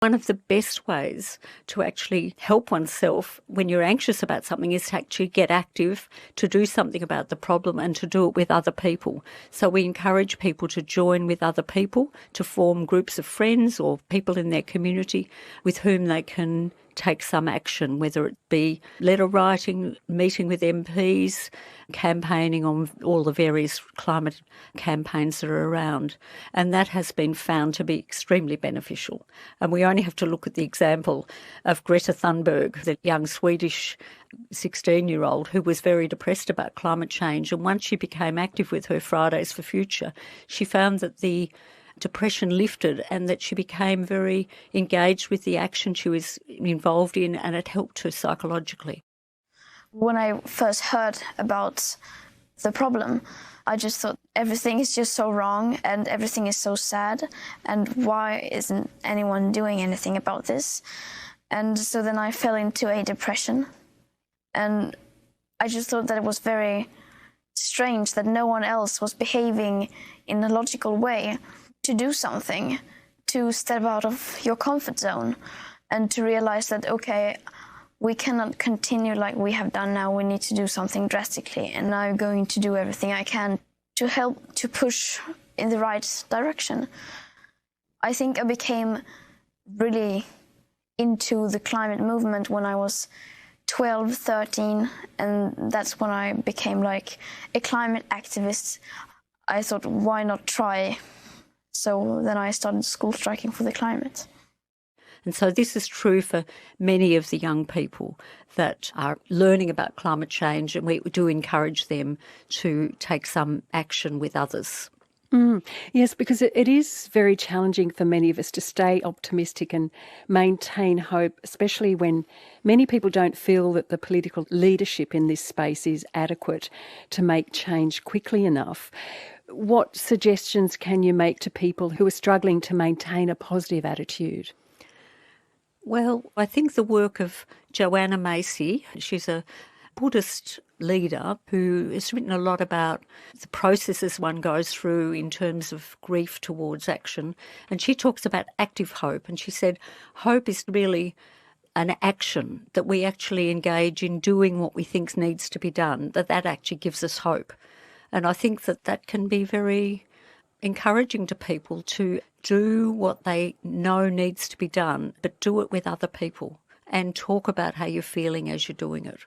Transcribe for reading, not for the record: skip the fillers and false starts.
One of the best ways to actually help oneself when you're anxious about something is to actually get active, to do something about the problem and to do it with other people. So we encourage people to join with other people, to form groups of friends or people in their community with whom they can take some action, whether it be letter writing, meeting with MPs, campaigning on all the various climate campaigns that are around. And that has been found to be extremely beneficial. And we only have to look at the example of Greta Thunberg, the young Swedish 16-year-old who was very depressed about climate change. And once she became active with her Fridays for Future, she found that the depression lifted and that she became very engaged with the action she was involved in, and it helped her psychologically. When I first heard about the problem, I just thought everything is just so wrong and everything is so sad, and why isn't anyone doing anything about this? And so then I fell into a depression, and I just thought that it was very strange that no one else was behaving in a logical way to do something, to step out of your comfort zone and to realize that, okay, we cannot continue like we have done now. We need to do something drastically, and I'm going to do everything I can to help to push in the right direction. I think I became really into the climate movement when I was 12, 13, and that's when I became like a climate activist. I thought, why not try? So then I started school striking for the climate. And so this is true for many of the young people that are learning about climate change, and we do encourage them to take some action with others. Yes, because it is very challenging for many of us to stay optimistic and maintain hope, especially when many people don't feel that the political leadership in this space is adequate to make change quickly enough. What suggestions can you make to people who are struggling to maintain a positive attitude? Well, I think the work of Joanna Macy, she's a Buddhist leader who has written a lot about the processes one goes through in terms of grief towards action. And she talks about active hope. And she said, hope is really an action that we actually engage in doing what we think needs to be done, that actually gives us hope. And I think that can be very encouraging to people to do what they know needs to be done, but do it with other people and talk about how you're feeling as you're doing it.